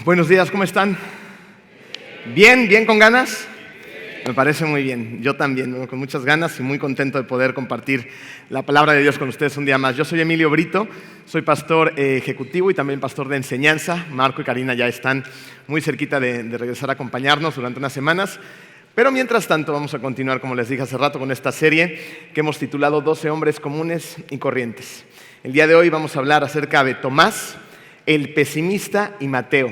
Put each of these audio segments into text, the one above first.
Buenos días, ¿cómo están? ¿Bien? ¿Bien con ganas? Me parece muy bien, yo también, ¿no? Con muchas ganas y muy contento de poder compartir la palabra de Dios con ustedes un día más. Yo soy Emilio Brito, soy pastor ejecutivo y también pastor de enseñanza. Marco y Karina ya están muy cerquita de regresar a acompañarnos durante unas semanas. Pero mientras tanto vamos a continuar, como les dije hace rato, con esta serie que hemos titulado 12 hombres comunes y corrientes. El día de hoy vamos a hablar acerca de Tomás, el pesimista, y Mateo,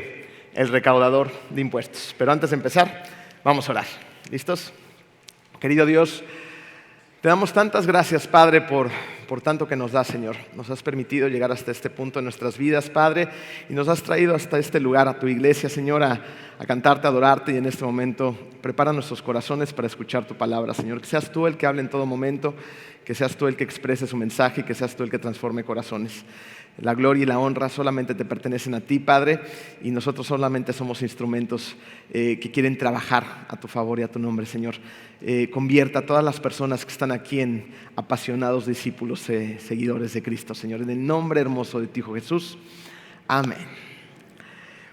el recaudador de impuestos. Pero antes de empezar, vamos a orar. ¿Listos? Querido Dios, te damos tantas gracias, Padre, por tanto que nos das, Señor. Nos has permitido llegar hasta este punto en nuestras vidas, Padre, y nos has traído hasta este lugar, a tu iglesia, Señor, a cantarte, a adorarte, y en este momento prepara nuestros corazones para escuchar tu palabra, Señor. Que seas tú el que hable en todo momento, que seas tú el que exprese su mensaje y que seas tú el que transforme corazones. La gloria y la honra solamente te pertenecen a ti, Padre, y nosotros solamente somos instrumentos que quieren trabajar a tu favor y a tu nombre, Señor. Convierta a todas las personas que están aquí en apasionados discípulos, seguidores de Cristo, Señor. En el nombre hermoso de ti, Hijo Jesús. Amén.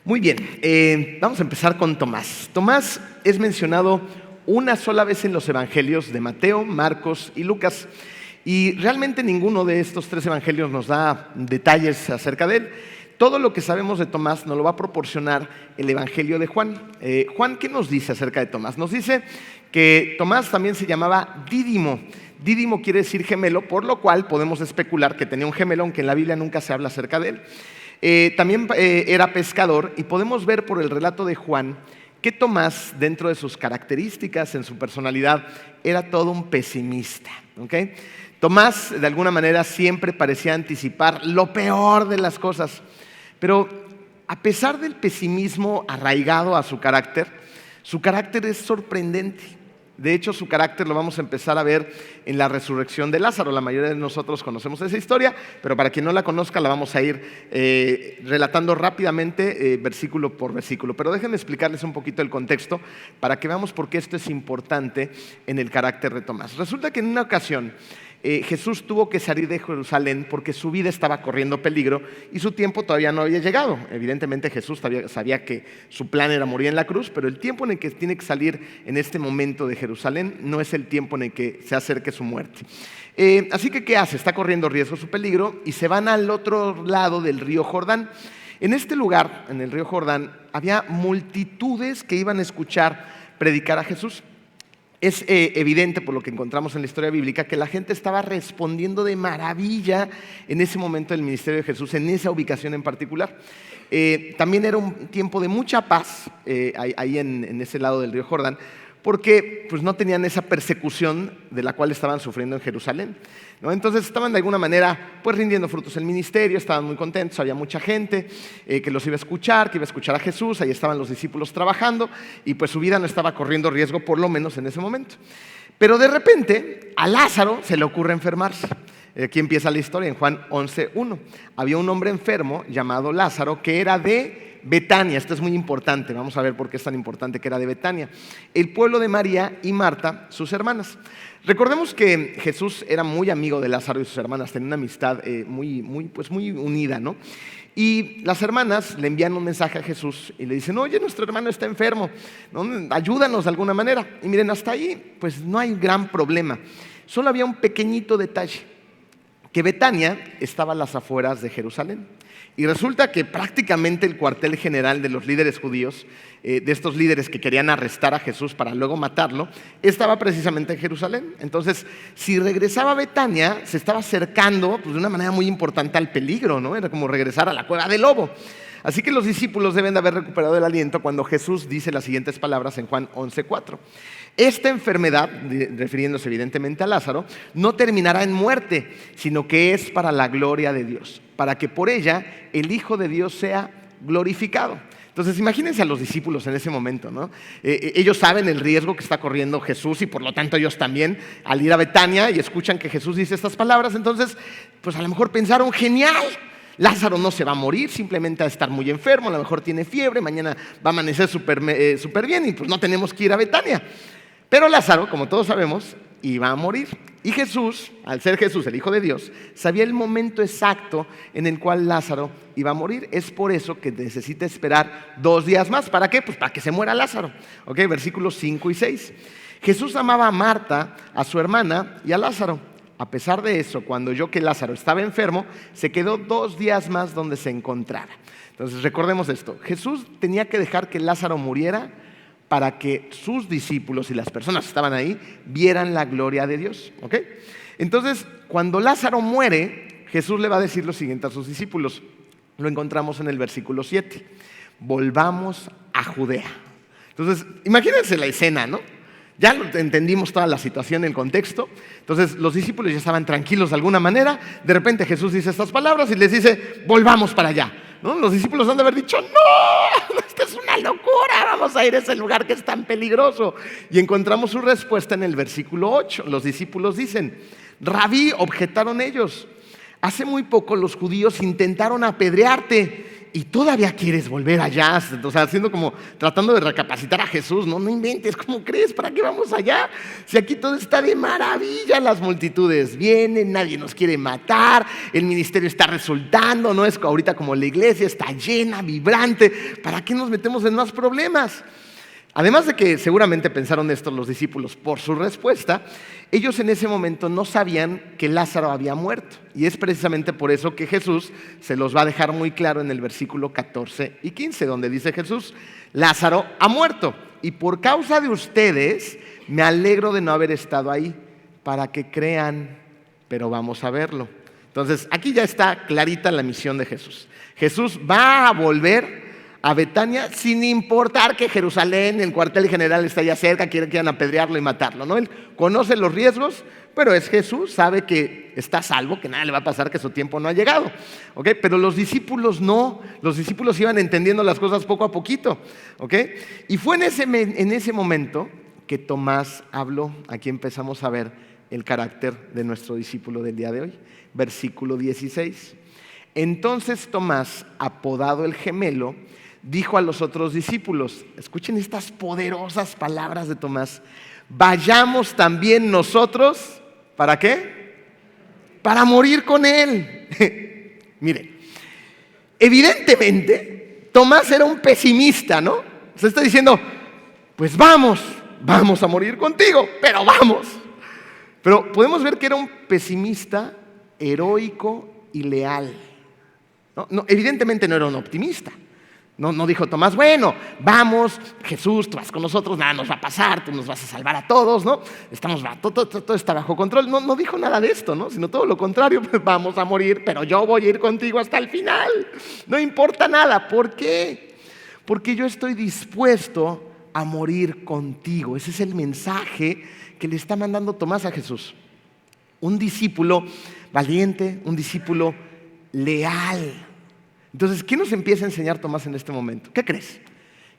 Muy bien, vamos a empezar con Tomás. Tomás es mencionado una sola vez en los evangelios de Mateo, Marcos y Lucas. Y realmente ninguno de estos tres evangelios nos da detalles acerca de él. Todo lo que sabemos de Tomás nos lo va a proporcionar el evangelio de Juan. Juan, ¿qué nos dice acerca de Tomás? Nos dice que Tomás también se llamaba Dídimo. Dídimo quiere decir gemelo, por lo cual podemos especular que tenía un gemelo, aunque en la Biblia nunca se habla acerca de él. También era pescador, y podemos ver por el relato de Juan que Tomás, dentro de sus características, en su personalidad, era todo un pesimista, ¿okay? Tomás, de alguna manera, siempre parecía anticipar lo peor de las cosas. Pero a pesar del pesimismo arraigado a su carácter es sorprendente. De hecho, su carácter lo vamos a empezar a ver en la resurrección de Lázaro. La mayoría de nosotros conocemos esa historia, pero para quien no la conozca la vamos a ir relatando rápidamente, versículo por versículo. Pero déjenme explicarles un poquito el contexto para que veamos por qué esto es importante en el carácter de Tomás. Resulta que en una ocasión Jesús tuvo que salir de Jerusalén porque su vida estaba corriendo peligro y su tiempo todavía no había llegado. Evidentemente Jesús sabía que su plan era morir en la cruz, pero el tiempo en el que tiene que salir en este momento de Jerusalén no es el tiempo en el que se acerque su muerte. Así que, ¿qué hace? Está corriendo riesgo su peligro y se van al otro lado del río Jordán. En este lugar, en el río Jordán, había multitudes que iban a escuchar predicar a Jesús. Es evidente, por lo que encontramos en la historia bíblica, que la gente estaba respondiendo de maravilla en ese momento del ministerio de Jesús, en esa ubicación en particular. También era un tiempo de mucha paz ahí en ese lado del río Jordán, porque pues, no tenían esa persecución de la cual estaban sufriendo en Jerusalén, ¿no? Entonces estaban de alguna manera pues, rindiendo frutos el ministerio, estaban muy contentos, había mucha gente que los iba a escuchar, que iba a escuchar a Jesús, ahí estaban los discípulos trabajando y pues su vida no estaba corriendo riesgo, por lo menos en ese momento. Pero de repente a Lázaro se le ocurre enfermarse. Aquí empieza la historia en Juan 11:1. Había un hombre enfermo llamado Lázaro que era de Betania. Esto es muy importante, vamos a ver por qué es tan importante que era de Betania, el pueblo de María y Marta, sus hermanas. Recordemos que Jesús era muy amigo de Lázaro y sus hermanas, tenían una amistad muy unida, ¿no? Y las hermanas le envían un mensaje a Jesús y le dicen: oye, nuestro hermano está enfermo, ¿no? Ayúdanos de alguna manera. Y miren, hasta ahí pues no hay gran problema. Solo había un pequeñito detalle, que Betania estaba a las afueras de Jerusalén. Y resulta que prácticamente el cuartel general de los líderes judíos, de estos líderes que querían arrestar a Jesús para luego matarlo, estaba precisamente en Jerusalén. Entonces, si regresaba a Betania, se estaba acercando pues, de una manera muy importante al peligro, ¿no? Era como regresar a la cueva del lobo. Así que los discípulos deben de haber recuperado el aliento cuando Jesús dice las siguientes palabras en Juan 11:4. Esta enfermedad, refiriéndose evidentemente a Lázaro, no terminará en muerte, sino que es para la gloria de Dios, para que por ella el Hijo de Dios sea glorificado. Entonces imagínense a los discípulos en ese momento, ¿no? Ellos saben el riesgo que está corriendo Jesús y por lo tanto ellos también, al ir a Betania y escuchan que Jesús dice estas palabras, entonces pues a lo mejor pensaron: genial, Lázaro no se va a morir, simplemente va a estar muy enfermo, a lo mejor tiene fiebre, mañana va a amanecer súper bien y pues no tenemos que ir a Betania. Pero Lázaro, como todos sabemos, iba a morir. Y Jesús, al ser Jesús, el Hijo de Dios, sabía el momento exacto en el cual Lázaro iba a morir. Es por eso que necesita esperar 2 días más. ¿Para qué? Pues para que se muera Lázaro. ¿Ok? Versículos 5 y 6. Jesús amaba a Marta, a su hermana y a Lázaro. A pesar de eso, cuando oyó que Lázaro estaba enfermo, se quedó 2 días más donde se encontrara. Entonces recordemos esto. Jesús tenía que dejar que Lázaro muriera para que sus discípulos y las personas que estaban ahí vieran la gloria de Dios. ¿Ok? Entonces, cuando Lázaro muere, Jesús le va a decir lo siguiente a sus discípulos. Lo encontramos en el versículo 7. Volvamos a Judea. Entonces, imagínense la escena, ¿no? Ya entendimos toda la situación, el contexto. Entonces los discípulos ya estaban tranquilos de alguna manera. De repente Jesús dice estas palabras y les dice, volvamos para allá, ¿no? Los discípulos han de haber dicho, no, esto es una locura, vamos a ir a ese lugar que es tan peligroso. Y encontramos su respuesta en el versículo 8. Los discípulos dicen, Rabí, objetaron ellos, hace muy poco los judíos intentaron apedrearte y todavía quieres volver allá. O sea, haciendo como, tratando de recapacitar a Jesús. No inventes, ¿cómo crees? ¿Para qué vamos allá? Si aquí todo está de maravilla, las multitudes vienen, nadie nos quiere matar, el ministerio está resultando, no es ahorita como la iglesia, está llena, vibrante. ¿Para qué nos metemos en más problemas? Además de que seguramente pensaron esto los discípulos por su respuesta, ellos en ese momento no sabían que Lázaro había muerto. Y es precisamente por eso que Jesús se los va a dejar muy claro en el versículo 14 y 15, donde dice Jesús, Lázaro ha muerto y por causa de ustedes me alegro de no haber estado ahí para que crean, pero vamos a verlo. Entonces aquí ya está clarita la misión de Jesús. Jesús va a volver a Betania sin importar que Jerusalén, el cuartel general está allá cerca, quieran apedrearlo y matarlo, ¿no? Él conoce los riesgos, pero es Jesús, sabe que está salvo, que nada le va a pasar, que su tiempo no ha llegado, ¿ok? Pero los discípulos no, los discípulos iban entendiendo las cosas poco a poquito, ¿ok? Y fue en ese momento que Tomás habló. Aquí empezamos a ver el carácter de nuestro discípulo del día de hoy. Versículo 16. Entonces Tomás, apodado el gemelo, dijo a los otros discípulos, escuchen estas poderosas palabras de Tomás, vayamos también nosotros, ¿para qué? Para morir con él. Miren, evidentemente Tomás era un pesimista, ¿no? Se está diciendo, pues vamos a morir contigo, pero vamos. Pero podemos ver que era un pesimista heroico y leal. No, evidentemente no era un optimista. No dijo Tomás, bueno, vamos, Jesús, tú vas con nosotros, nada nos va a pasar, tú nos vas a salvar a todos, ¿no? Todo está bajo control. No dijo nada de esto, ¿no? Sino todo lo contrario, pues vamos a morir, pero yo voy a ir contigo hasta el final. No importa nada. ¿Por qué? Porque yo estoy dispuesto a morir contigo. Ese es el mensaje que le está mandando Tomás a Jesús. Un discípulo valiente, un discípulo leal. Entonces, ¿qué nos empieza a enseñar Tomás en este momento? ¿Qué crees?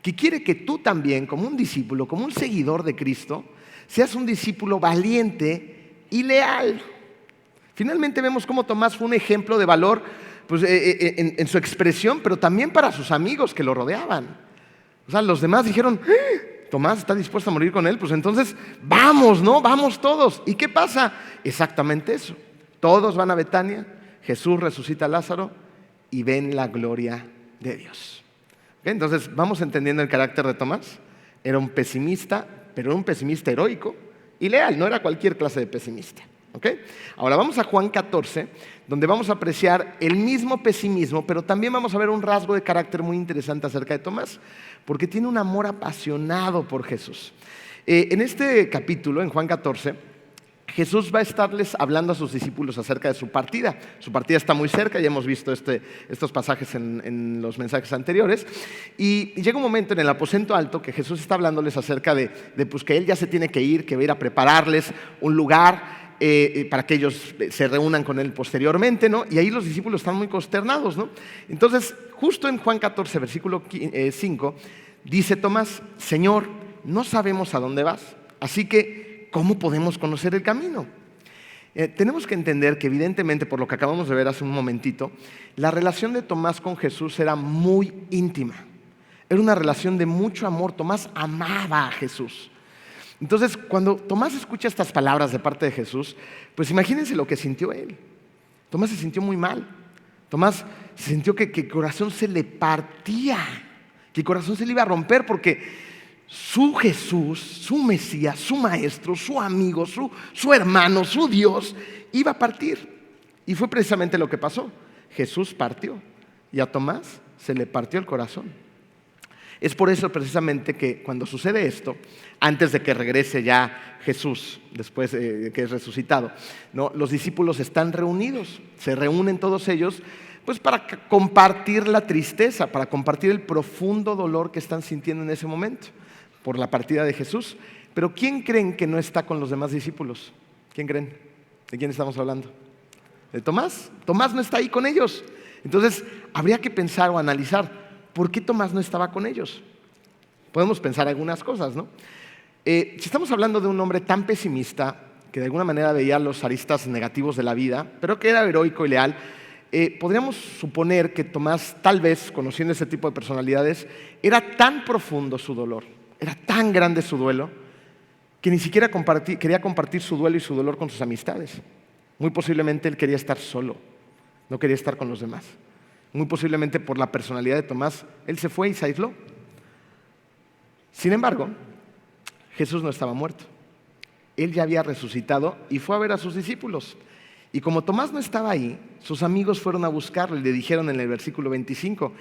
Que quiere que tú también, como un discípulo, como un seguidor de Cristo, seas un discípulo valiente y leal. Finalmente vemos cómo Tomás fue un ejemplo de valor pues, en su expresión, pero también para sus amigos que lo rodeaban. O sea, los demás dijeron, Tomás está dispuesto a morir con él, pues entonces vamos, ¿no? Vamos todos. ¿Y qué pasa? Exactamente eso. Todos van a Betania, Jesús resucita a Lázaro y ven la gloria de Dios. ¿Okay? Entonces vamos entendiendo el carácter de Tomás. Era un pesimista, pero era un pesimista heroico y leal, no era cualquier clase de pesimista. ¿Okay? Ahora vamos a Juan 14, donde vamos a apreciar el mismo pesimismo, pero también vamos a ver un rasgo de carácter muy interesante acerca de Tomás, porque tiene un amor apasionado por Jesús. En este capítulo, en Juan 14, Jesús va a estarles hablando a sus discípulos acerca de su partida. Su partida está muy cerca, ya hemos visto estos pasajes en los mensajes anteriores. Y llega un momento en el aposento alto que Jesús está hablándoles acerca de pues, que Él ya se tiene que ir, que va a ir a prepararles un lugar para que ellos se reúnan con Él posteriormente, ¿no? Y ahí los discípulos están muy consternados, ¿no? Entonces, justo en Juan 14, versículo 5, dice Tomás, Señor, no sabemos a dónde vas, así que ¿cómo podemos conocer el camino? Tenemos que entender que evidentemente, por lo que acabamos de ver hace un momentito, la relación de Tomás con Jesús era muy íntima. Era una relación de mucho amor. Tomás amaba a Jesús. Entonces, cuando Tomás escucha estas palabras de parte de Jesús, pues imagínense lo que sintió él. Tomás se sintió muy mal. Tomás se sintió que el corazón se le partía, que el corazón se le iba a romper porque su Jesús, su Mesías, su Maestro, su amigo, su hermano, su Dios, iba a partir. Y fue precisamente lo que pasó. Jesús partió y a Tomás se le partió el corazón. Es por eso precisamente que cuando sucede esto, antes de que regrese ya Jesús, después de que es resucitado, ¿no? Los discípulos están reunidos, se reúnen todos ellos pues para compartir la tristeza, para compartir el profundo dolor que están sintiendo en ese momento por la partida de Jesús. Pero ¿quién creen que no está con los demás discípulos? ¿Quién creen? ¿De quién estamos hablando? ¿De Tomás? Tomás no está ahí con ellos. Entonces habría que pensar o analizar ¿por qué Tomás no estaba con ellos? Podemos pensar algunas cosas, ¿no? Si estamos hablando de un hombre tan pesimista, que de alguna manera veía los aristas negativos de la vida, pero que era heroico y leal, podríamos suponer que Tomás, tal vez, conociendo ese tipo de personalidades, era tan profundo su dolor, era tan grande su duelo, que ni siquiera quería compartir su duelo y su dolor con sus amistades. Muy posiblemente él quería estar solo, no quería estar con los demás. Muy posiblemente por la personalidad de Tomás, él se fue y se aisló. Sin embargo, Jesús no estaba muerto. Él ya había resucitado y fue a ver a sus discípulos. Y como Tomás no estaba ahí, sus amigos fueron a buscarlo y le dijeron en el versículo 25,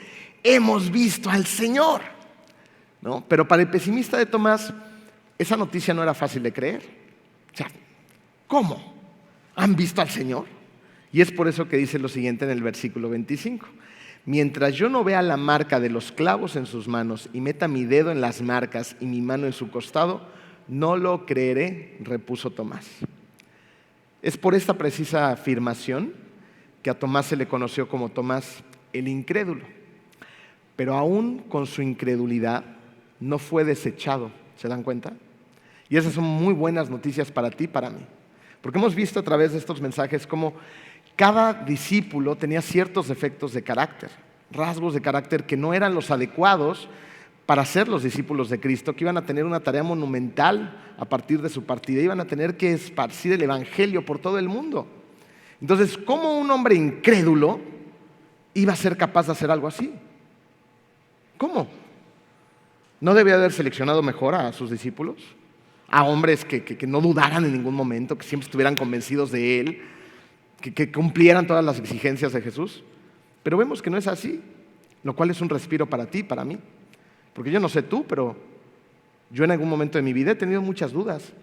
hemos visto al Señor, ¿no? Pero para el pesimista de Tomás, esa noticia no era fácil de creer. O sea, ¿cómo? ¿Han visto al Señor? Y es por eso que dice lo siguiente en el versículo 25. Mientras yo no vea la marca de los clavos en sus manos y meta mi dedo en las marcas y mi mano en su costado, no lo creeré, repuso Tomás. Es por esta precisa afirmación que a Tomás se le conoció como Tomás el incrédulo. Pero aún con su incredulidad no fue desechado, ¿se dan cuenta? Y esas son muy buenas noticias para ti y para mí. Porque hemos visto a través de estos mensajes cómo cada discípulo tenía ciertos defectos de carácter, rasgos de carácter que no eran los adecuados para ser los discípulos de Cristo, que iban a tener una tarea monumental a partir de su partida, iban a tener que esparcir el evangelio por todo el mundo. Entonces, ¿cómo un hombre incrédulo iba a ser capaz de hacer algo así? ¿Cómo? ¿No debía haber seleccionado mejor a sus discípulos? A hombres que no dudaran en ningún momento, que siempre estuvieran convencidos de Él, que cumplieran todas las exigencias de Jesús. Pero vemos que no es así, lo cual es un respiro para ti, para mí. Porque yo no sé tú, pero yo en algún momento de mi vida he tenido muchas dudas.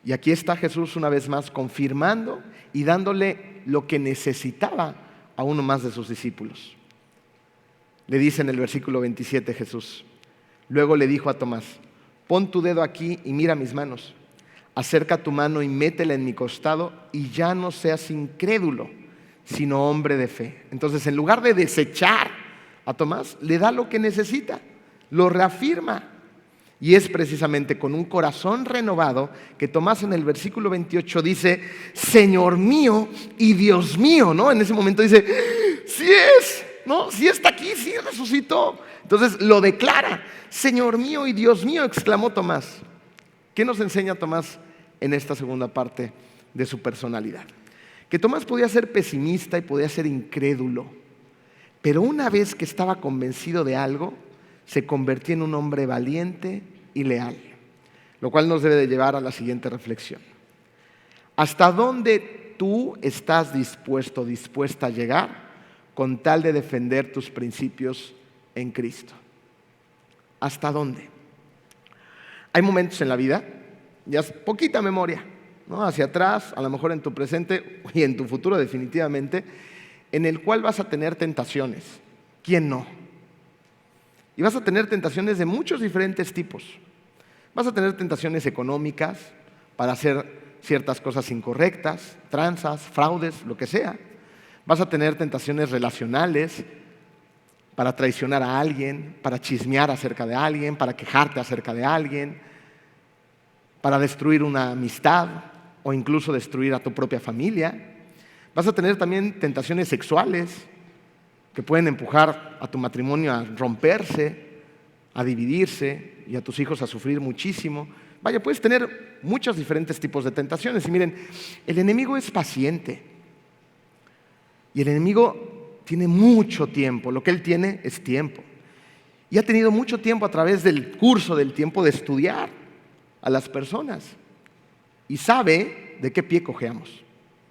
Y aquí está Jesús una vez más confirmando y dándole lo que necesitaba a uno más de sus discípulos. Le dice en el versículo 27 Jesús, luego le dijo a Tomás, pon tu dedo aquí y mira mis manos. Acerca tu mano y métela en mi costado y ya no seas incrédulo, sino hombre de fe. Entonces, en lugar de desechar a Tomás, le da lo que necesita, lo reafirma. Y es precisamente con un corazón renovado que Tomás en el versículo 28 dice, Señor mío y Dios mío, ¿no? En ese momento dice, sí es, ¿no? Sí está aquí, sí resucitó. Entonces lo declara, Señor mío y Dios mío, exclamó Tomás. ¿Qué nos enseña Tomás en esta segunda parte de su personalidad? Que Tomás podía ser pesimista y podía ser incrédulo, pero una vez que estaba convencido de algo, se convertía en un hombre valiente y leal, lo cual nos debe de llevar a la siguiente reflexión. ¿Hasta dónde tú estás dispuesta a llegar con tal de defender tus principios en Cristo? ¿Hasta dónde? Hay momentos en la vida, ya es poquita memoria, ¿no? Hacia atrás, a lo mejor en tu presente y en tu futuro definitivamente, en el cual vas a tener tentaciones. ¿Quién no? Y vas a tener tentaciones de muchos diferentes tipos. Vas a tener tentaciones económicas para hacer ciertas cosas incorrectas, tranzas, fraudes, lo que sea. Vas a tener tentaciones relacionales para traicionar a alguien, para chismear acerca de alguien, para quejarte acerca de alguien, para destruir una amistad o incluso destruir a tu propia familia. Vas a tener también tentaciones sexuales que pueden empujar a tu matrimonio a romperse, a dividirse y a tus hijos a sufrir muchísimo. Vaya, puedes tener muchos diferentes tipos de tentaciones. Y miren, el enemigo es paciente. Y el enemigo tiene mucho tiempo. Lo que él tiene es tiempo. Y ha tenido mucho tiempo a través del curso del tiempo de estudiar a las personas. Y sabe de qué pie cojeamos.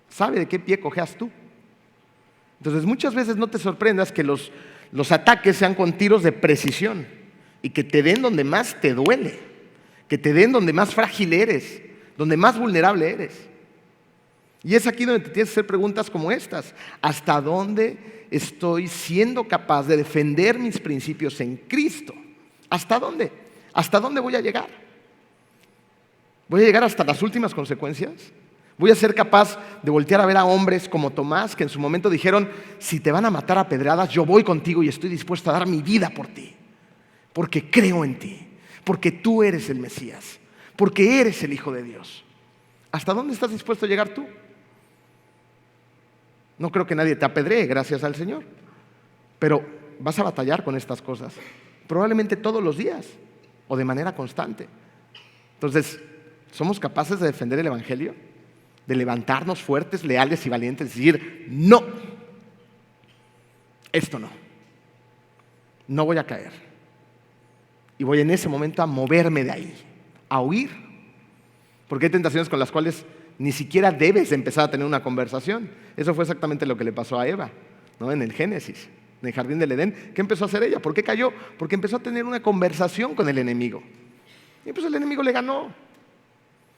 Sabe de qué pie cojeas tú. Entonces muchas veces no te sorprendas que los ataques sean con tiros de precisión y que te den donde más te duele, que te den donde más frágil eres, donde más vulnerable eres. Y es aquí donde te tienes que hacer preguntas como estas. ¿Hasta dónde estoy siendo capaz de defender mis principios en Cristo? ¿Hasta dónde? ¿Hasta dónde voy a llegar? ¿Voy a llegar hasta las últimas consecuencias? ¿Voy a ser capaz de voltear a ver a hombres como Tomás, que en su momento dijeron, si te van a matar a pedradas, yo voy contigo y estoy dispuesto a dar mi vida por ti, porque creo en ti, porque tú eres el Mesías, porque eres el Hijo de Dios? ¿Hasta dónde estás dispuesto a llegar tú? No creo que nadie te apedree, gracias al Señor, pero vas a batallar con estas cosas, probablemente todos los días o de manera constante. Entonces, ¿somos capaces de defender el Evangelio? De levantarnos fuertes, leales y valientes, y decir, no, esto no, no voy a caer. Y voy en ese momento a moverme de ahí, a huir. Porque hay tentaciones con las cuales ni siquiera debes empezar a tener una conversación. Eso fue exactamente lo que le pasó a Eva, ¿no? En el Génesis, en el jardín del Edén. ¿Qué empezó a hacer ella? ¿Por qué cayó? Porque empezó a tener una conversación con el enemigo. Y pues el enemigo le ganó.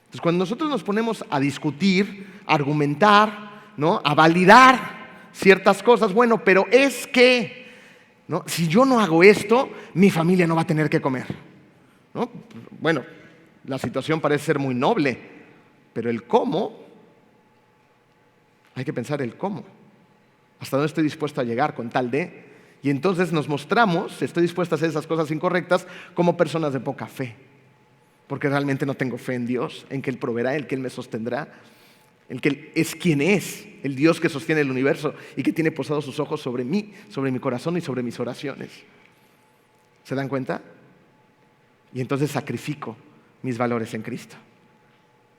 Entonces, cuando nosotros nos ponemos a discutir, a argumentar, ¿no? A validar ciertas cosas, bueno, pero es que, ¿no? Si yo no hago esto, mi familia no va a tener que comer, ¿no? Bueno, la situación parece ser muy noble, pero el cómo, hay que pensar el cómo. ¿Hasta dónde estoy dispuesto a llegar con tal de? Y entonces nos mostramos, estoy dispuesto a hacer esas cosas incorrectas, como personas de poca fe. Porque realmente no tengo fe en Dios, en que Él proveerá, en que Él me sostendrá, en que Él es quien es, el Dios que sostiene el universo y que tiene posados sus ojos sobre mí, sobre mi corazón y sobre mis oraciones. ¿Se dan cuenta? Y entonces sacrifico mis valores en Cristo.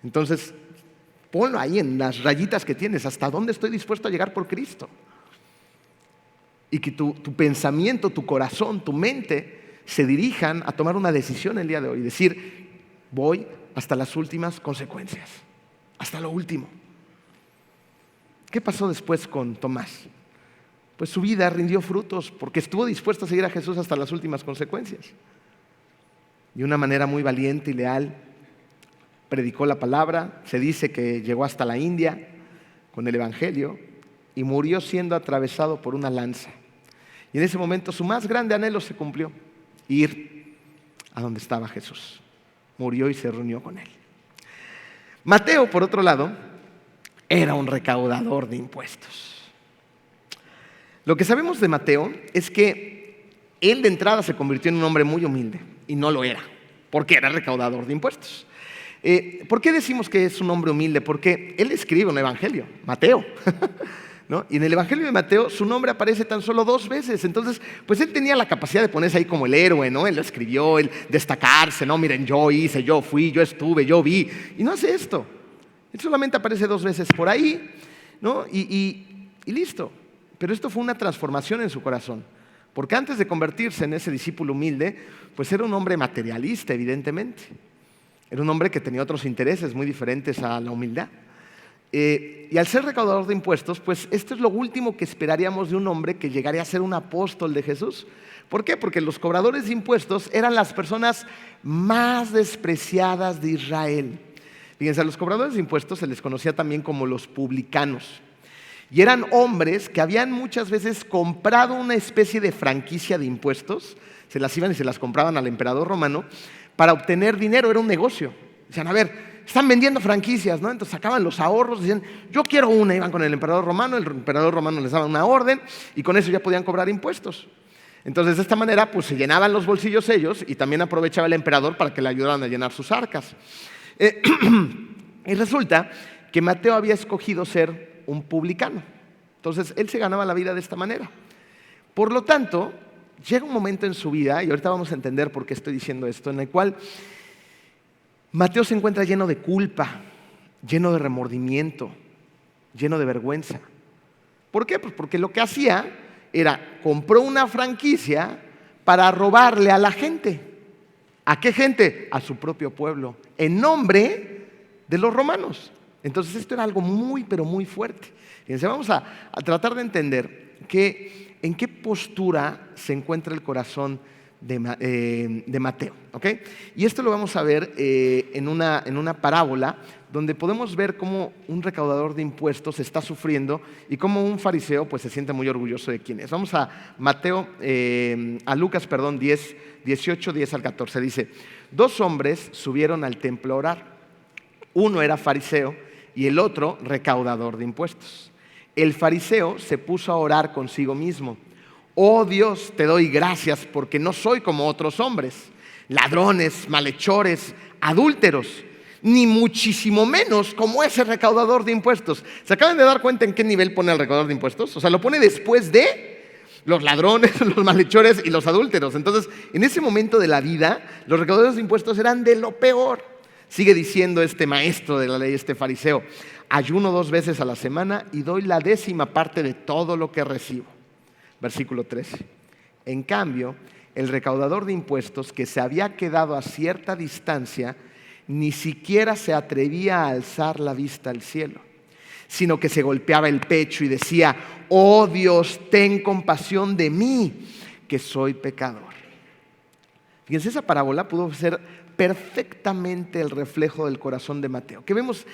Entonces, ponlo ahí en las rayitas que tienes, hasta dónde estoy dispuesto a llegar por Cristo. Y que tu pensamiento, tu corazón, tu mente se dirijan a tomar una decisión el día de hoy, decir, voy hasta las últimas consecuencias, hasta lo último. ¿Qué pasó después con Tomás? Pues su vida rindió frutos porque estuvo dispuesto a seguir a Jesús hasta las últimas consecuencias. De una manera muy valiente y leal, predicó la palabra. Se dice que llegó hasta la India con el Evangelio y murió siendo atravesado por una lanza. Y en ese momento su más grande anhelo se cumplió, ir a donde estaba Jesús. Murió y se reunió con él. Mateo, por otro lado, era un recaudador de impuestos. Lo que sabemos de Mateo es que él de entrada se convirtió en un hombre muy humilde y no lo era, porque era recaudador de impuestos. ¿Por qué decimos que es un hombre humilde? Porque él escribe un evangelio, Mateo. ¿No? Y en el Evangelio de Mateo su nombre aparece tan solo 2 veces. Entonces, pues él tenía la capacidad de ponerse ahí como el héroe, ¿no? Él lo escribió, él destacarse, ¿no? Miren, yo hice, yo fui, yo estuve, yo vi. Y no hace esto. Él solamente aparece 2 veces por ahí, ¿no? Y listo. Pero esto fue una transformación en su corazón. Porque antes de convertirse en ese discípulo humilde, pues era un hombre materialista, evidentemente. Era un hombre que tenía otros intereses muy diferentes a la humildad. Y al ser recaudador de impuestos, pues esto es lo último que esperaríamos de un hombre que llegaría a ser un apóstol de Jesús. ¿Por qué? Porque los cobradores de impuestos eran las personas más despreciadas de Israel. Fíjense, a los cobradores de impuestos se les conocía también como los publicanos. Y eran hombres que habían muchas veces comprado una especie de franquicia de impuestos, se las iban y se las compraban al emperador romano para obtener dinero, era un negocio. Decían, a ver, están vendiendo franquicias, ¿no? Entonces sacaban los ahorros, decían, yo quiero una, iban con el emperador romano les daba una orden y con eso ya podían cobrar impuestos. Entonces de esta manera pues se llenaban los bolsillos ellos y también aprovechaba el emperador para que le ayudaran a llenar sus arcas. Y resulta que Mateo había escogido ser un publicano. Entonces él se ganaba la vida de esta manera. Por lo tanto, llega un momento en su vida, y ahorita vamos a entender por qué estoy diciendo esto, en el cual Mateo se encuentra lleno de culpa, lleno de remordimiento, lleno de vergüenza. ¿Por qué? Pues porque lo que hacía era, compró una franquicia para robarle a la gente. ¿A qué gente? A su propio pueblo, en nombre de los romanos. Entonces esto era algo muy, pero muy fuerte. Fíjense, vamos a tratar de entender en qué postura se encuentra el corazón de Mateo, ¿ok? Y esto lo vamos a ver en una parábola donde podemos ver cómo un recaudador de impuestos está sufriendo y cómo un fariseo pues se siente muy orgulloso de quién es. Vamos a Lucas 10, 18, 10 al 14. Dice: 2 hombres subieron al templo a orar. Uno era fariseo y el otro recaudador de impuestos. El fariseo se puso a orar consigo mismo: oh Dios, te doy gracias porque no soy como otros hombres, ladrones, malhechores, adúlteros, ni muchísimo menos como ese recaudador de impuestos. ¿Se acaban de dar cuenta en qué nivel pone al recaudador de impuestos? O sea, lo pone después de los ladrones, los malhechores y los adúlteros. Entonces, en ese momento de la vida, los recaudadores de impuestos eran de lo peor. Sigue diciendo este maestro de la ley, este fariseo: ayuno 2 veces a la semana y doy la 10ª parte de todo lo que recibo. Versículo 13. En cambio, el recaudador de impuestos, que se había quedado a cierta distancia, ni siquiera se atrevía a alzar la vista al cielo, sino que se golpeaba el pecho y decía: oh Dios, ten compasión de mí, que soy pecador. Fíjense, esa parábola pudo ser perfectamente el reflejo del corazón de Mateo. ¿Qué vemos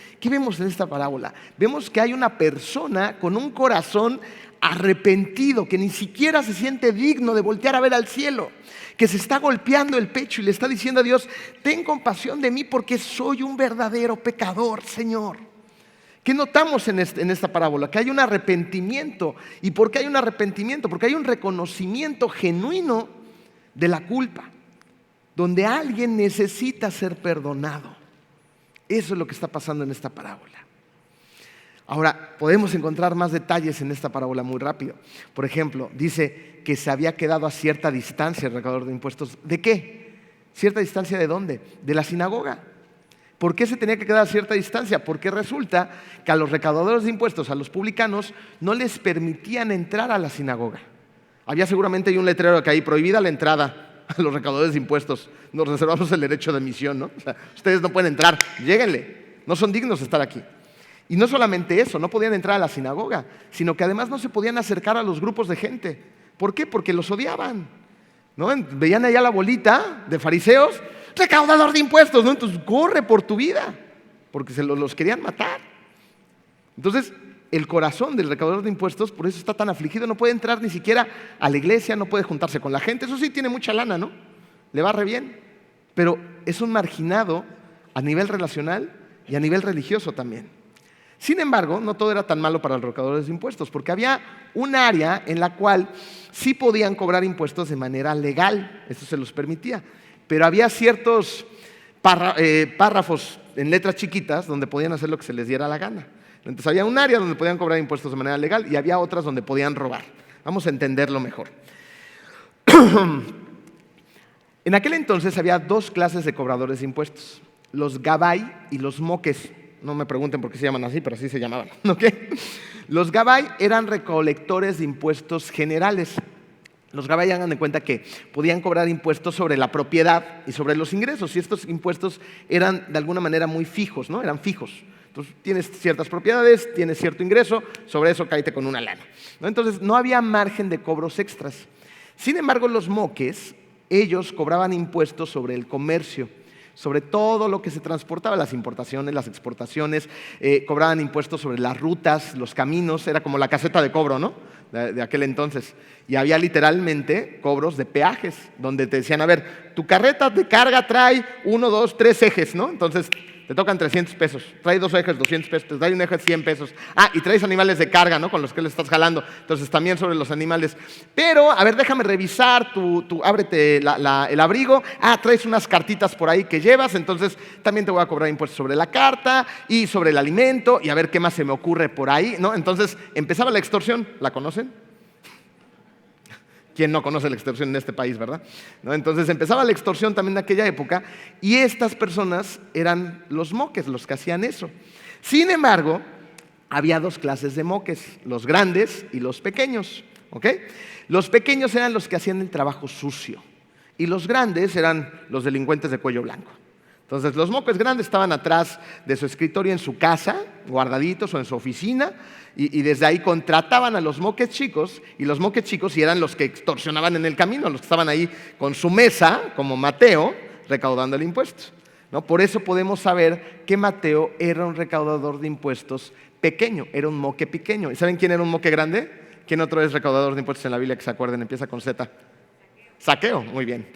en esta parábola? Vemos que hay una persona con un corazón arrepentido, que ni siquiera se siente digno de voltear a ver al cielo, que se está golpeando el pecho y le está diciendo a Dios: ten compasión de mí porque soy un verdadero pecador, Señor. ¿Qué notamos en esta parábola? Que hay un arrepentimiento. ¿Y por qué hay un arrepentimiento? Porque hay un reconocimiento genuino de la culpa, donde alguien necesita ser perdonado. Eso es lo que está pasando en esta parábola. Ahora, podemos encontrar más detalles en esta parábola muy rápido. Por ejemplo, dice que se había quedado a cierta distancia el recaudador de impuestos. ¿De qué? ¿Cierta distancia de dónde? De la sinagoga. ¿Por qué se tenía que quedar a cierta distancia? Porque resulta que a los recaudadores de impuestos, a los publicanos, no les permitían entrar a la sinagoga. Había seguramente un letrero que ahí: prohibida la entrada a los recaudadores de impuestos. Nos reservamos el derecho de admisión, ¿no? O sea, ustedes no pueden entrar, lléguenle, no son dignos de estar aquí. Y no solamente eso, no podían entrar a la sinagoga, sino que además no se podían acercar a los grupos de gente. ¿Por qué? Porque los odiaban, ¿no? Veían allá la bolita de fariseos: recaudador de impuestos, ¿no? Entonces corre por tu vida, porque los querían matar. Entonces, el corazón del recaudador de impuestos por eso está tan afligido. No puede entrar ni siquiera a la iglesia, no puede juntarse con la gente. Eso sí, tiene mucha lana, ¿no? Le va re bien, pero es un marginado a nivel relacional y a nivel religioso también. Sin embargo, no todo era tan malo para los recaudadores de impuestos, porque había un área en la cual sí podían cobrar impuestos de manera legal. Eso se los permitía, pero había ciertos párrafos en letras chiquitas donde podían hacer lo que se les diera la gana. Entonces había un área donde podían cobrar impuestos de manera legal y había otras donde podían robar. Vamos a entenderlo mejor. En aquel entonces había 2 clases de cobradores de impuestos: los gabai y los moques. No me pregunten por qué se llaman así, pero así se llamaban, ¿ok? Los gabai eran recolectores de impuestos generales. Los gabai, hagan de cuenta que podían cobrar impuestos sobre la propiedad y sobre los ingresos, y estos impuestos eran de alguna manera muy fijos, ¿no? Eran fijos. Entonces, tienes ciertas propiedades, tienes cierto ingreso, sobre eso cáete con una lana, ¿no? Entonces, no había margen de cobros extras. Sin embargo, los moques, ellos cobraban impuestos sobre el comercio, sobre todo lo que se transportaba, las importaciones, las exportaciones, cobraban impuestos sobre las rutas, los caminos. Era como la caseta de cobro, ¿no? De aquel entonces. Y había literalmente cobros de peajes, donde te decían: a ver, tu carreta de carga trae 1, 2, 3 ejes, ¿no? Entonces te tocan 300 pesos, trae 2 ejes, 200 pesos, te trae un eje, 100 pesos. Ah, y traes animales de carga, ¿no? Con los que le estás jalando. Entonces también sobre los animales. Pero, a ver, déjame revisar, ábrete el abrigo. Ah, traes unas cartitas por ahí que llevas, entonces también te voy a cobrar impuestos sobre la carta y sobre el alimento, y a ver qué más se me ocurre por ahí, ¿no? Entonces empezaba la extorsión. ¿La conocen? ¿Quién no conoce la extorsión en este país, verdad? ¿No? Entonces empezaba la extorsión también en aquella época y estas personas eran los moques, los que hacían eso. Sin embargo, había dos clases de moques, los grandes y los pequeños. ¿Ok? Los pequeños eran los que hacían el trabajo sucio y los grandes eran los delincuentes de cuello blanco. Entonces los moques grandes estaban atrás de su escritorio en su casa, guardaditos o en su oficina, y desde ahí contrataban a los moques chicos, y los moques chicos eran los que extorsionaban en el camino, los que estaban ahí con su mesa, como Mateo, recaudando el impuesto, ¿no? Por eso podemos saber que Mateo era un recaudador de impuestos pequeño, era un moque pequeño. ¿Y saben quién era un moque grande? ¿Quién otro es recaudador de impuestos en la Biblia que se acuerden? Empieza con Z. Zaqueo, muy bien.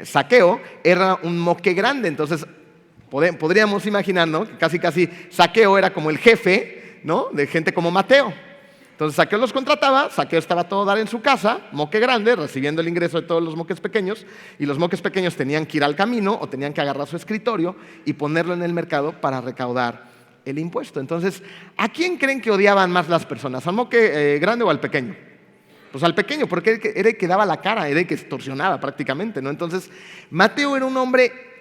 Zaqueo era un moque grande, entonces podríamos imaginar, ¿no? Que casi Zaqueo era como el jefe, ¿no? De gente como Mateo. Entonces Zaqueo los contrataba, Zaqueo estaba a todo dar en su casa, moque grande, recibiendo el ingreso de todos los moques pequeños, y los moques pequeños tenían que ir al camino o tenían que agarrar su escritorio y ponerlo en el mercado para recaudar el impuesto. Entonces, ¿a quién creen que odiaban más las personas? ¿Al moque grande o al pequeño? Pues al pequeño, porque era el que daba la cara, era el que extorsionaba prácticamente, ¿no? Entonces, Mateo era un hombre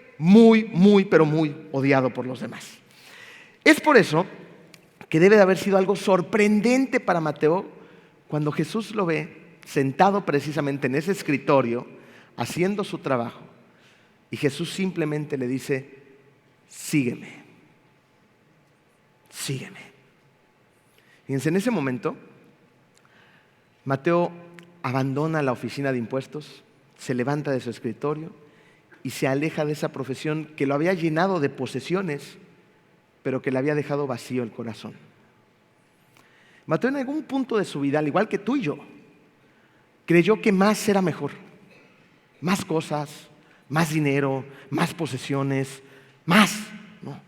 pero muy odiado por los demás. Es por eso que debe de haber sido algo sorprendente para Mateo cuando Jesús lo ve sentado precisamente en ese escritorio, haciendo su trabajo, y Jesús simplemente le dice: sígueme. Sígueme. Fíjense, en ese momento, Mateo abandona la oficina de impuestos, se levanta de su escritorio y se aleja de esa profesión que lo había llenado de posesiones, pero que le había dejado vacío el corazón. Mateo en algún punto de su vida, al igual que tú y yo, creyó que más era mejor. Más cosas, más dinero, más posesiones, más, ¿no?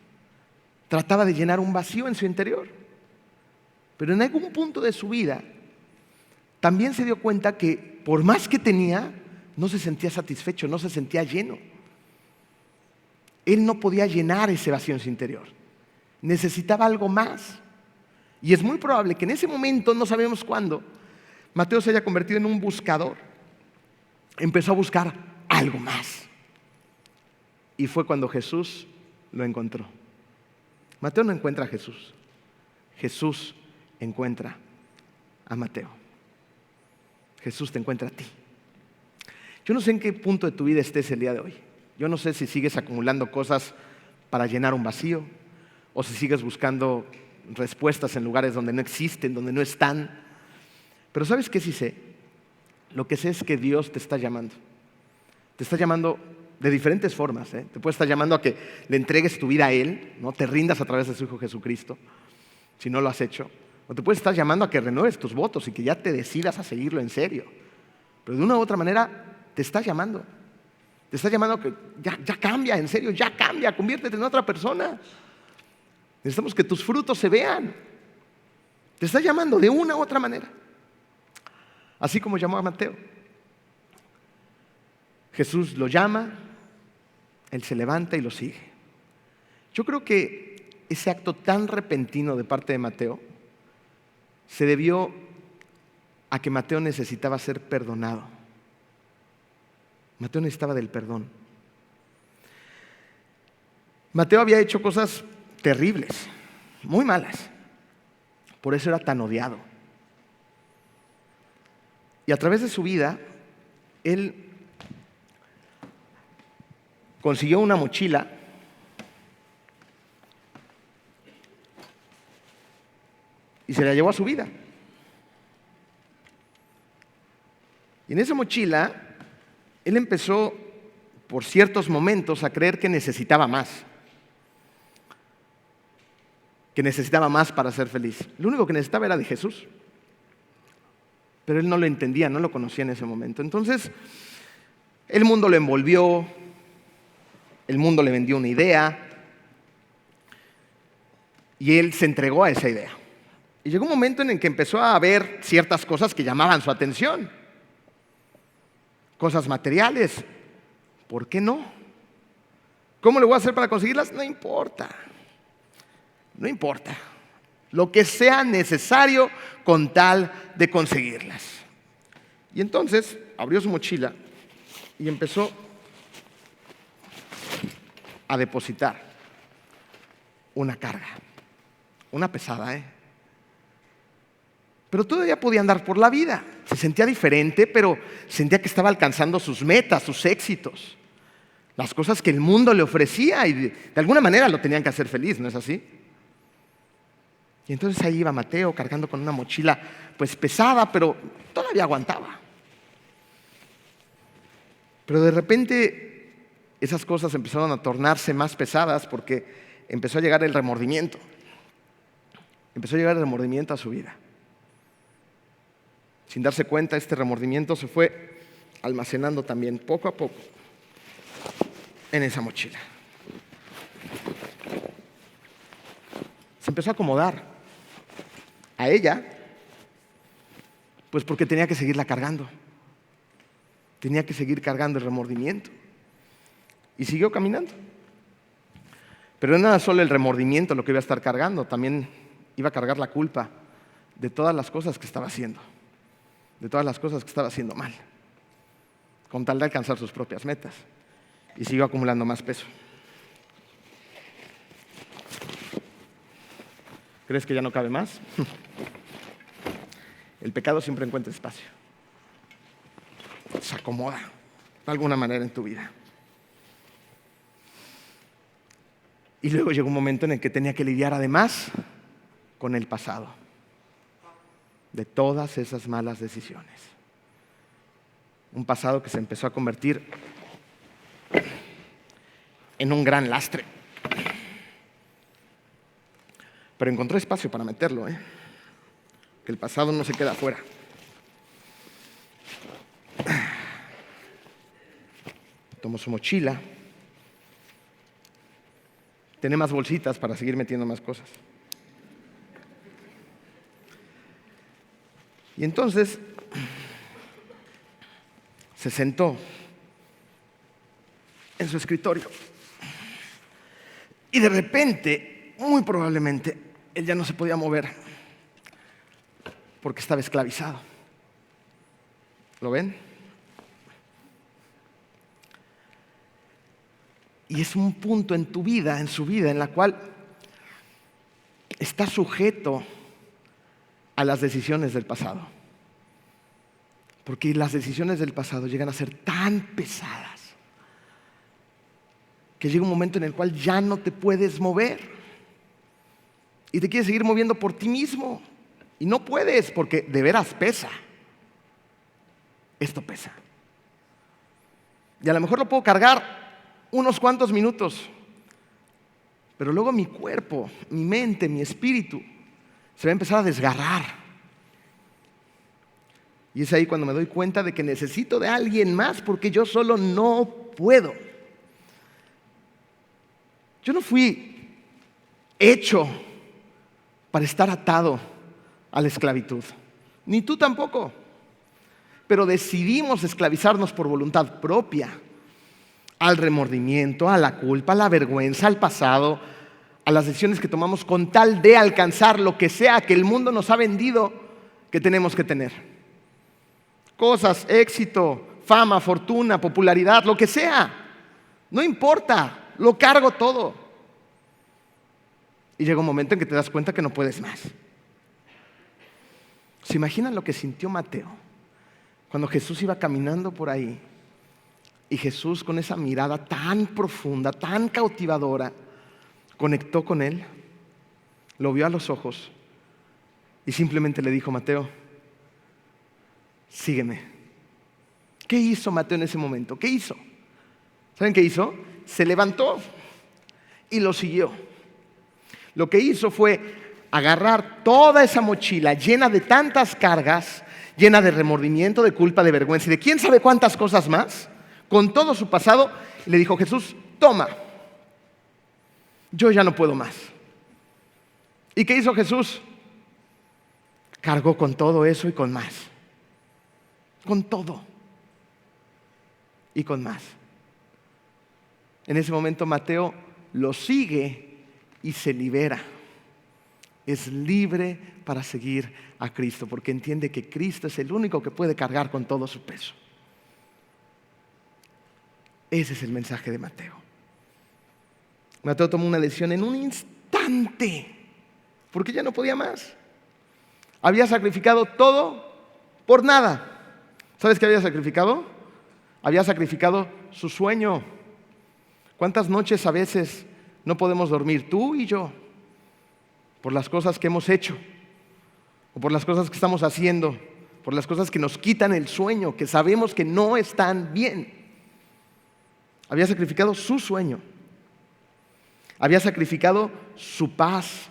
Trataba de llenar un vacío en su interior. Pero en algún punto de su vida también se dio cuenta que por más que tenía, no se sentía satisfecho, no se sentía lleno. Él no podía llenar ese vacío en su interior. Necesitaba algo más. Y es muy probable que en ese momento, no sabemos cuándo, Mateo se haya convertido en un buscador. Empezó a buscar algo más. Y fue cuando Jesús lo encontró. Mateo no encuentra a Jesús. Jesús encuentra a Mateo. Jesús te encuentra a ti. Yo no sé en qué punto de tu vida estés el día de hoy. Yo no sé si sigues acumulando cosas para llenar un vacío o si sigues buscando respuestas en lugares donde no existen, donde no están. Pero ¿sabes qué sí sé? Lo que sé es que Dios te está llamando. Te está llamando de diferentes formas, ¿eh? Te puede estar llamando a que le entregues tu vida a Él, ¿no? Te rindas a través de su Hijo Jesucristo, si no lo has hecho. O te puede estar llamando a que renueves tus votos y que ya te decidas a seguirlo en serio. Pero de una u otra manera te está llamando. Te está llamando a que ya cambia, en serio, ya cambia, conviértete en otra persona. Necesitamos que tus frutos se vean. Te está llamando de una u otra manera. Así como llamó a Mateo. Jesús lo llama, él se levanta y lo sigue. Yo creo que ese acto tan repentino de parte de Mateo se debió a que Mateo necesitaba ser perdonado. Mateo necesitaba del perdón. Mateo había hecho cosas terribles, muy malas. Por eso era tan odiado. Y a través de su vida, él consiguió una mochila y se la llevó a su vida. Y en esa mochila, él empezó por ciertos momentos a creer que necesitaba más. Que necesitaba más para ser feliz. Lo único que necesitaba era de Jesús. Pero él no lo entendía, no lo conocía en ese momento. Entonces, el mundo lo envolvió, el mundo le vendió una idea y él se entregó a esa idea. Y llegó un momento en el que empezó a ver ciertas cosas que llamaban su atención. Cosas materiales. ¿Por qué no? ¿Cómo le voy a hacer para conseguirlas? No importa. No importa. Lo que sea necesario con tal de conseguirlas. Y entonces abrió su mochila y empezó a depositar una carga, una pesada, Pero todavía podía andar por la vida. Se sentía diferente, pero sentía que estaba alcanzando sus metas, sus éxitos, las cosas que el mundo le ofrecía y de alguna manera lo tenían que hacer feliz, ¿no es así? Y entonces ahí iba Mateo cargando con una mochila pues pesada, pero todavía aguantaba. Pero de repente esas cosas empezaron a tornarse más pesadas porque empezó a llegar el remordimiento. Empezó a llegar el remordimiento a su vida. Sin darse cuenta, este remordimiento se fue almacenando también poco a poco en esa mochila. Se empezó a acomodar a ella, pues porque tenía que seguirla cargando. Tenía que seguir cargando el remordimiento. Y siguió caminando. Pero no era solo el remordimiento lo que iba a estar cargando, también iba a cargar la culpa de todas las cosas que estaba haciendo, de todas las cosas que estaba haciendo mal, con tal de alcanzar sus propias metas. Y siguió acumulando más peso. ¿Crees que ya no cabe más? El pecado siempre encuentra espacio. Se acomoda de alguna manera en tu vida. Y luego llegó un momento en el que tenía que lidiar además con el pasado de todas esas malas decisiones. Un pasado que se empezó a convertir en un gran lastre. Pero encontró espacio para meterlo, que el pasado no se queda afuera. Tomó su mochila. Tiene más bolsitas para seguir metiendo más cosas. Y entonces se sentó en su escritorio. Y de repente, muy probablemente, él ya no se podía mover porque estaba esclavizado. ¿Lo ven? Y es un punto en tu vida, en su vida, en la cual está sujeto a las decisiones del pasado. Porque las decisiones del pasado llegan a ser tan pesadas que llega un momento en el cual ya no te puedes mover. Y te quieres seguir moviendo por ti mismo. Y no puedes porque de veras pesa. Esto pesa. Y a lo mejor lo puedo cargar unos cuantos minutos, pero luego mi cuerpo, mi mente, mi espíritu se va a empezar a desgarrar. Y es ahí cuando me doy cuenta de que necesito de alguien más porque yo solo no puedo. Yo no fui hecho para estar atado a la esclavitud, ni tú tampoco. Pero decidimos esclavizarnos por voluntad propia al remordimiento, a la culpa, a la vergüenza, al pasado, a las decisiones que tomamos con tal de alcanzar lo que sea que el mundo nos ha vendido que tenemos que tener. Cosas, éxito, fama, fortuna, popularidad, lo que sea. No importa, lo cargo todo. Y llega un momento en que te das cuenta que no puedes más. ¿Se imaginan lo que sintió Mateo cuando Jesús iba caminando por ahí? Y Jesús, con esa mirada tan profunda, tan cautivadora, conectó con él, lo vio a los ojos y simplemente le dijo: Mateo, sígueme. ¿Qué hizo Mateo en ese momento? ¿Qué hizo? ¿Saben qué hizo? Se levantó y lo siguió. Lo que hizo fue agarrar toda esa mochila llena de tantas cargas, llena de remordimiento, de culpa, de vergüenza y de quién sabe cuántas cosas más, con todo su pasado, y le dijo: Jesús, toma, yo ya no puedo más. ¿Y qué hizo Jesús? Cargó con todo eso y con más. Con todo y con más. En ese momento Mateo lo sigue y se libera es libre para seguir a Cristo, porque entiende que Cristo es el único que puede cargar con todo su peso. Ese es el mensaje de Mateo. Mateo tomó una decisión en un instante, porque ya no podía más. Había sacrificado todo por nada. ¿Sabes qué había sacrificado? Había sacrificado su sueño. ¿Cuántas noches a veces no podemos dormir, tú y yo, por las cosas que hemos hecho, o por las cosas que estamos haciendo, por las cosas que nos quitan el sueño, que sabemos que no están bien? Había sacrificado su sueño. Había sacrificado su paz.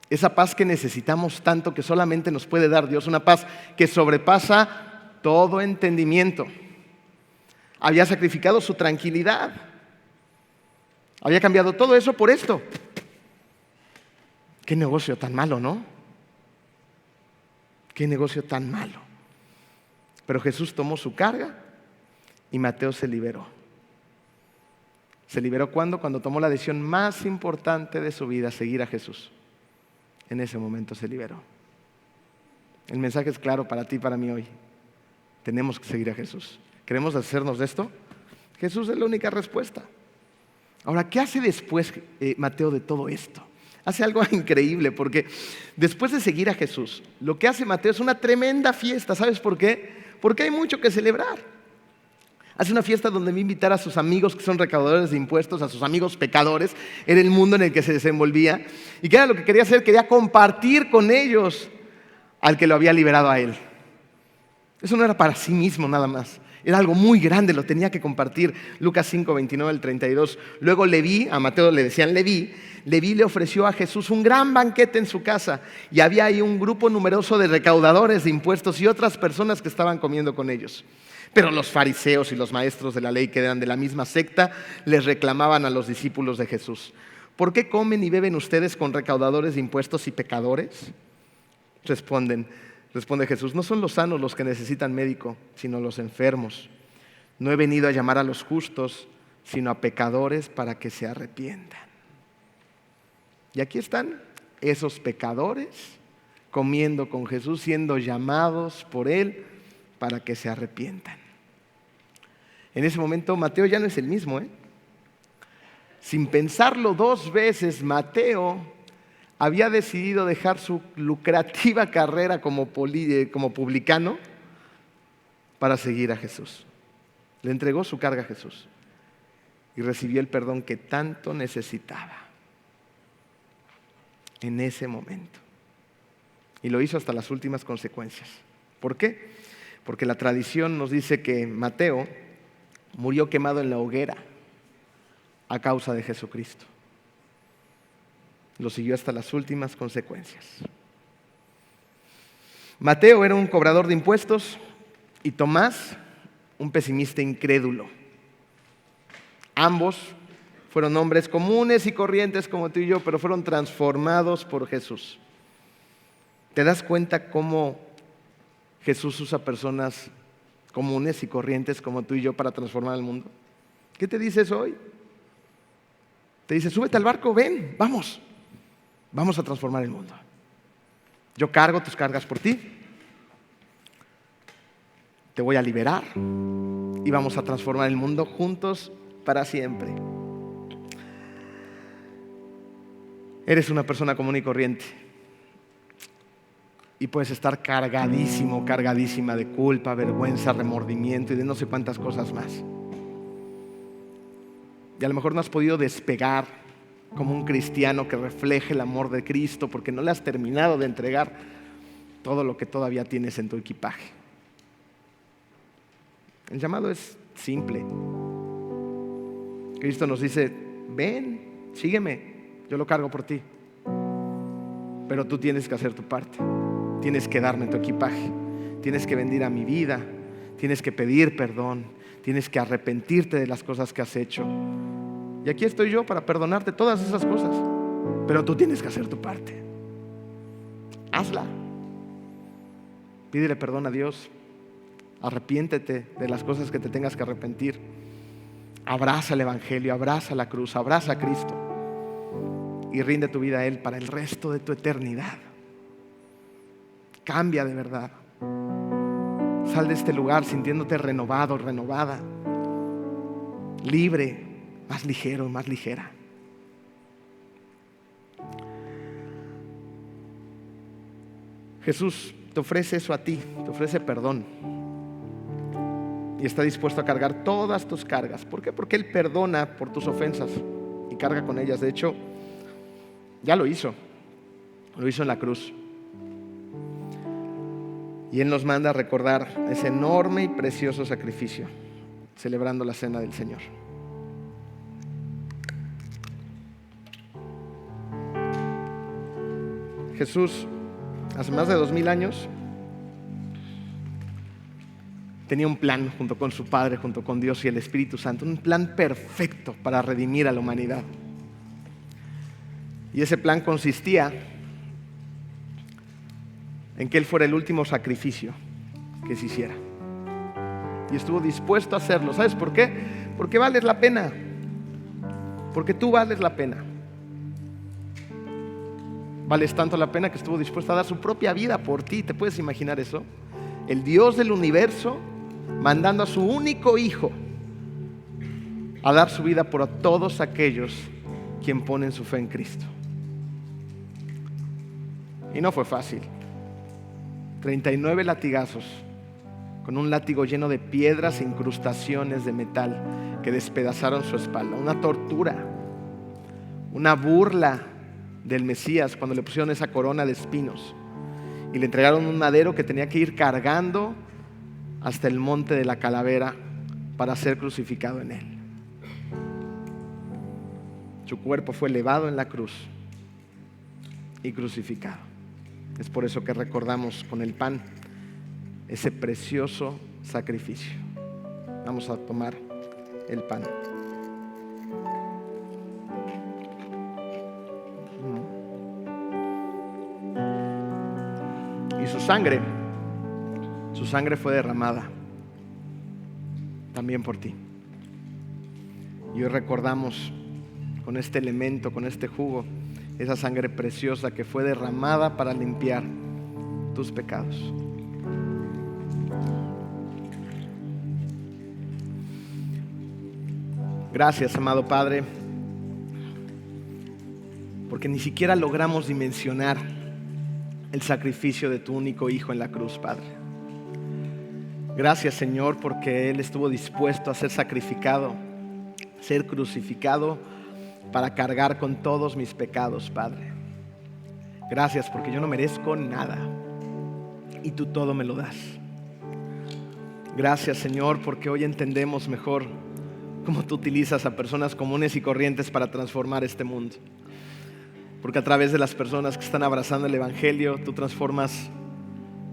Esa paz que necesitamos tanto, que solamente nos puede dar Dios, una paz que sobrepasa todo entendimiento. Había sacrificado su tranquilidad. Había cambiado todo eso por esto. Qué negocio tan malo, ¿no? Qué negocio tan malo. Pero Jesús tomó su carga y Mateo se liberó. ¿Se liberó cuándo? Cuando tomó la decisión más importante de su vida, seguir a Jesús. En ese momento se liberó. El mensaje es claro para ti y para mí hoy. Tenemos que seguir a Jesús. ¿Queremos hacernos de esto? Jesús es la única respuesta. Ahora, ¿qué hace después Mateo de todo esto? Hace algo increíble, porque después de seguir a Jesús, lo que hace Mateo es una tremenda fiesta. ¿Sabes por qué? Porque hay mucho que celebrar. Hace una fiesta donde va a invitar a sus amigos que son recaudadores de impuestos, a sus amigos pecadores. Era el mundo en el que se desenvolvía. ¿Y qué era lo que quería hacer? Quería compartir con ellos al que lo había liberado a él. Eso no era para sí mismo nada más. Era algo muy grande, lo tenía que compartir. Lucas 5, 29 al 32. Luego Leví, a Mateo le decían Leví le ofreció a Jesús un gran banquete en su casa. Y había ahí un grupo numeroso de recaudadores de impuestos y otras personas que estaban comiendo con ellos. Pero los fariseos y los maestros de la ley, que eran de la misma secta, les reclamaban a los discípulos de Jesús: ¿por qué comen y beben ustedes con recaudadores de impuestos y pecadores? Responde Jesús: no son los sanos los que necesitan médico, sino los enfermos. No he venido a llamar a los justos, sino a pecadores para que se arrepientan. Y aquí están esos pecadores comiendo con Jesús, siendo llamados por Él para que se arrepientan. En ese momento Mateo ya no es el mismo, Sin pensarlo dos veces, Mateo había decidido dejar su lucrativa carrera como publicano para seguir a Jesús. Le entregó su carga a Jesús y recibió el perdón que tanto necesitaba en ese momento. Y lo hizo hasta las últimas consecuencias. ¿Por qué? Porque la tradición nos dice que Mateo murió quemado en la hoguera a causa de Jesucristo. Lo siguió hasta las últimas consecuencias. Mateo era un cobrador de impuestos y Tomás un pesimista incrédulo. Ambos fueron hombres comunes y corrientes como tú y yo, pero fueron transformados por Jesús. ¿Te das cuenta cómo Jesús usa personas comunes y corrientes como tú y yo para transformar el mundo? ¿Qué te dice eso hoy? Te dice: súbete al barco, ven, vamos a transformar el mundo. Yo cargo tus cargas por ti, te voy a liberar y vamos a transformar el mundo juntos para siempre. Eres una persona común y corriente y puedes estar cargadísimo, cargadísima de culpa, vergüenza, remordimiento y de no sé cuántas cosas más. Y a lo mejor no has podido despegar como un cristiano que refleje el amor de Cristo porque no le has terminado de entregar todo lo que todavía tienes en tu equipaje. El llamado es simple. Cristo nos dice: ven, sígueme, yo lo cargo por ti. Pero tú tienes que hacer tu parte. Tienes que darme tu equipaje. Tienes que venir a mi vida. Tienes que pedir perdón. Tienes que arrepentirte de las cosas que has hecho. Y aquí estoy yo para perdonarte todas esas cosas. Pero tú tienes que hacer tu parte. Hazla. Pídele perdón a Dios. Arrepiéntete de las cosas que te tengas que arrepentir. Abraza el Evangelio, abraza la cruz, abraza a Cristo. y rinde tu vida a Él para el resto de tu eternidad. Cambia de verdad. Sal de este lugar sintiéndote renovado, renovada, libre, más ligero, más ligera. Jesús te ofrece eso a ti, te ofrece perdón. Y está dispuesto a cargar todas tus cargas. ¿Por qué? Porque Él perdona por tus ofensas y carga con ellas. De hecho, ya lo hizo en la cruz. Y Él nos manda a recordar ese enorme y precioso sacrificio, celebrando la cena del Señor. Jesús, hace más de 2000 años, tenía un plan junto con su Padre, junto con Dios y el Espíritu Santo, un plan perfecto para redimir a la humanidad. Y ese plan consistía en que Él fuera el último sacrificio que se hiciera. Y estuvo dispuesto a hacerlo. ¿Sabes por qué? Porque vales la pena. Porque tú vales la pena. Vales tanto la pena que estuvo dispuesto a dar su propia vida por ti. ¿Te puedes imaginar eso? El Dios del universo mandando a su único Hijo a dar su vida por todos aquellos quien ponen su fe en Cristo. Y no fue fácil. 39 latigazos, con un látigo lleno de piedras e incrustaciones de metal que despedazaron su espalda. Una tortura, una burla del Mesías cuando le pusieron esa corona de espinos y le entregaron un madero que tenía que ir cargando hasta el monte de la calavera para ser crucificado en él. Su cuerpo fue elevado en la cruz y crucificado. Es por eso que recordamos con el pan ese precioso sacrificio. Vamos a tomar el pan. Y su sangre fue derramada también por ti. Y hoy recordamos con este elemento, con este jugo, esa sangre preciosa que fue derramada para limpiar tus pecados. Gracias, amado Padre, porque ni siquiera logramos dimensionar el sacrificio de tu único Hijo en la cruz, Padre. Gracias, Señor, porque Él estuvo dispuesto a ser sacrificado, ser crucificado para cargar con todos mis pecados, Padre. Gracias porque yo no merezco nada y tú todo me lo das. Gracias, Señor, porque hoy entendemos mejor cómo tú utilizas a personas comunes y corrientes para transformar este mundo. Porque a través de las personas que están abrazando el Evangelio, tú transformas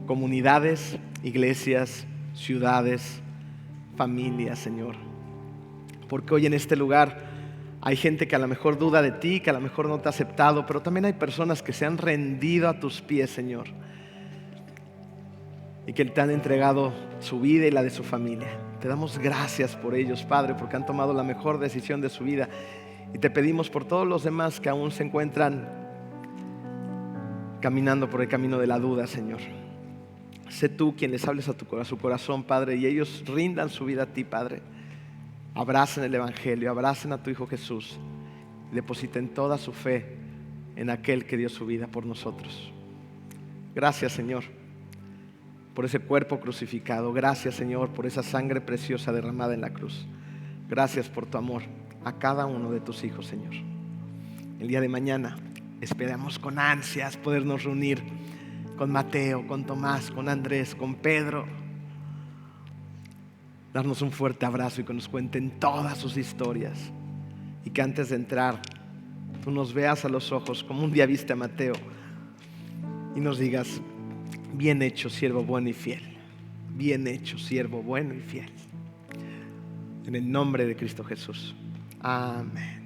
comunidades, iglesias, ciudades, familias, Señor. Porque hoy en este lugar hay gente que a lo mejor duda de ti, que a lo mejor no te ha aceptado, pero también hay personas que se han rendido a tus pies, Señor, y que te han entregado su vida y la de su familia. Te damos gracias por ellos, Padre, porque han tomado la mejor decisión de su vida. Y te pedimos por todos los demás que aún se encuentran caminando por el camino de la duda, Señor. Sé tú quien les hables a su corazón, Padre, y ellos rindan su vida a ti, Padre. Abracen el Evangelio, abracen a tu Hijo Jesús y depositen toda su fe en aquel que dio su vida por nosotros. Gracias, Señor, por ese cuerpo crucificado. Gracias, Señor, por esa sangre preciosa derramada en la cruz. Gracias por tu amor a cada uno de tus hijos, Señor. El día de mañana esperamos con ansias podernos reunir con Mateo, con Tomás, con Andrés, con Pedro, darnos un fuerte abrazo y que nos cuenten todas sus historias, y que antes de entrar tú nos veas a los ojos como un día viste a Mateo y nos digas: bien hecho, siervo bueno y fiel. Bien hecho, siervo bueno y fiel. En el nombre de Cristo Jesús. Amén.